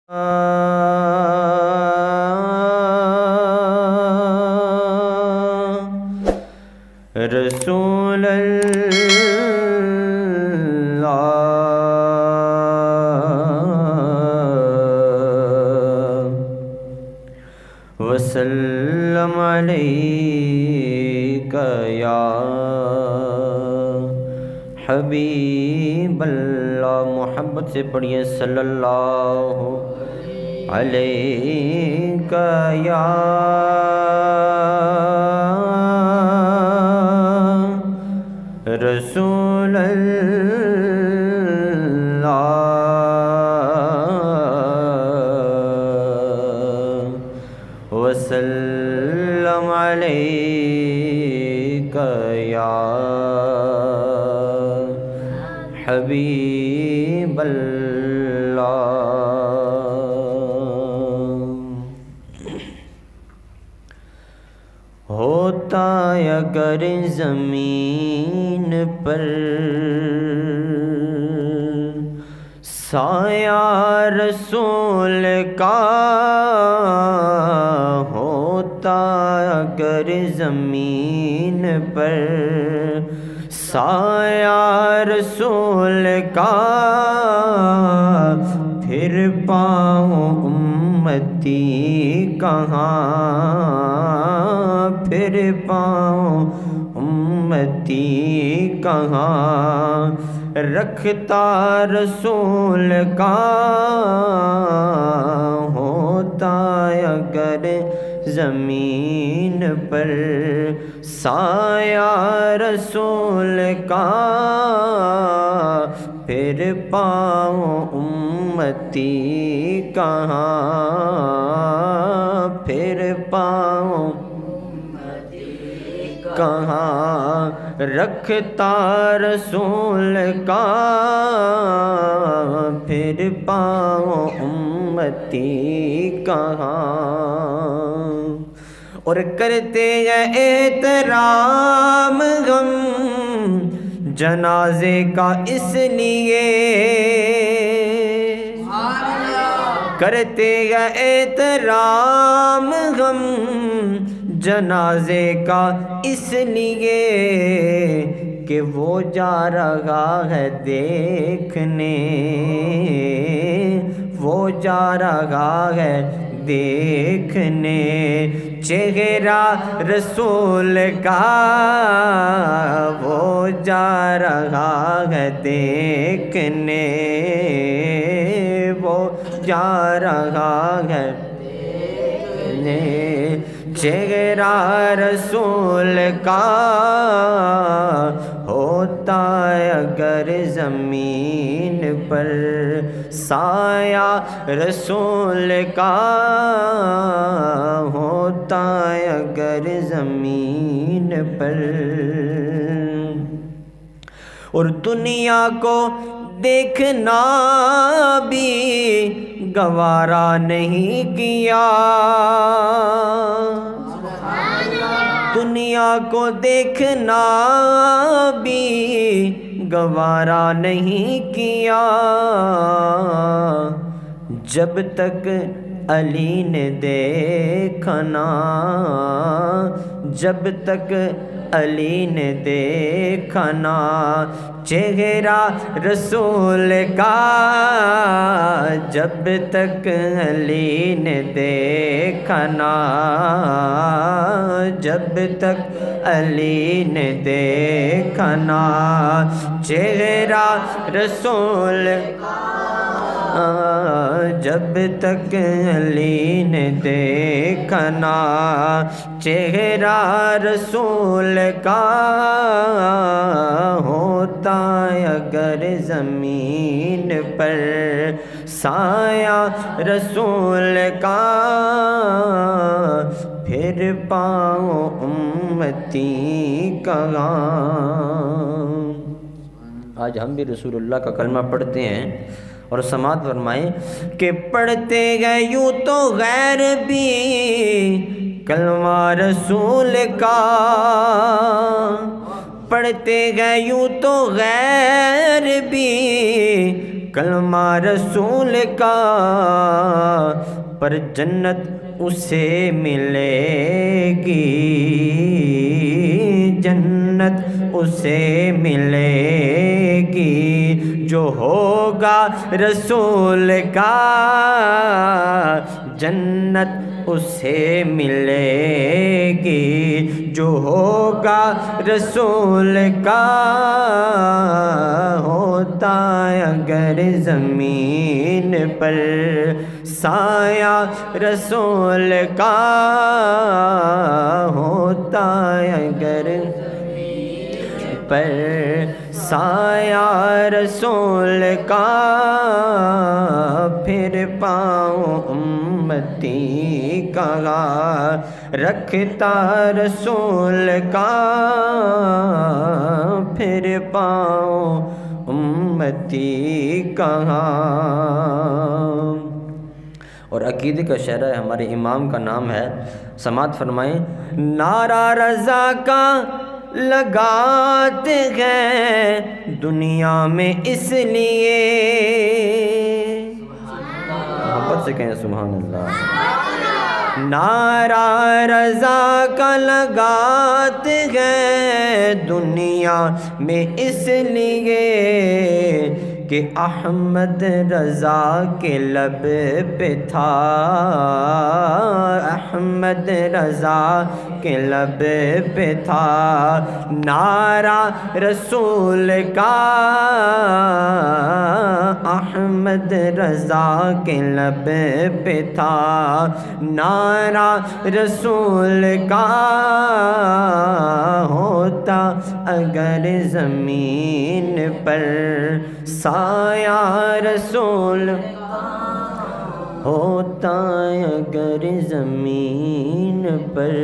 رسول اللہ وسلم علیک یا حبیب اللہ۔ محبت سے پڑھیے صلی اللہ علیک یا رسول اللہ وسلم علیک یا حبیب اللہ۔ ہوتا اگر زمین پر سایہ رسول کا، ہوتا اگر زمین پر سایہ رسول کا، پھر پاؤں امتی کہاں، پھر پاؤں امتی کہاں، رکھتا رسول کا ہوتا اگر زمین پر سایہ رسول کا، پھر پاؤں امتی کہاں، پھر پاؤں کہاں، رکھتا رسول کا پھر پاؤں امتی کہاں، اور کرتے ہیں احترام غم جنازے کا اس لیے، کرتے ہیں احترام غم جنازے کا اس لیے، کہ وہ جا رہا ہے دیکھنے، وہ جا رہا ہے دیکھنے چہرہ رسول کا، وہ جا رہا ہے دیکھنے، وہ جا رہا ہے دیکھنے چہرہ رسول کا، ہوتا اگر زمین پر سایہ رسول کا، ہوتا اگر زمین پر، اور دنیا کو دیکھنا بھی گوارا نہیں کیا، دنیا کو دیکھنا بھی گوارا نہیں کیا، جب تک علی نے دیکھا نہ، جب تک علی نے دیکھا نہ چہرہ رسول کا، جب تک علی نے دیکھا نہ، جب تک علی نے دیکھا نہ چہرہ رسول کا، جب تک علی نے دیکھا نہ چہرہ رسول کا، ہوتا اگر زمین پر سایہ رسول کا، پھر پاؤں امتی کہاں۔ آج ہم بھی رسول اللہ کا کلمہ پڑھتے ہیں اور سماعت فرمائیں کہ پڑھتے گئے یوں تو غیر بھی کلمہ رسول کا، پڑھتے گئے یوں تو غیر بھی کلمہ رسول کا، پر جنت اسے ملے گی، جنت اسے ملے گی جو ہوگا رسول کا، جنت اسے ملے گی جو ہوگا رسول کا۔ ہوتا اگر زمین پر سایہ رسول کا، ہوتا اگر پر سایہ رسول کا، پھر پاؤں امتی کا رکھتا رسول کا، پھر پاؤں امتی کہاں۔ اور عقیدے کا شعر ہے، ہمارے امام کا نام ہے، سماعت فرمائیں۔ نعرہ رضا کا لگاتے ہیں دنیا میں اس لیے، محبت سے کہیں سبحان اللہ۔ نعرہ رضا کا لگاتے ہیں دنیا میں اس لیے کہ احمد رضا کے لب پہ تھا، احمد رضا کے لب پہ تھا نعرہ رسول کا، احمد رضا کے لب پہ تھا نعرہ رسول کا۔ ہوتا اگر زمین پر سایہ رسول، ہوتا اگر زمین پر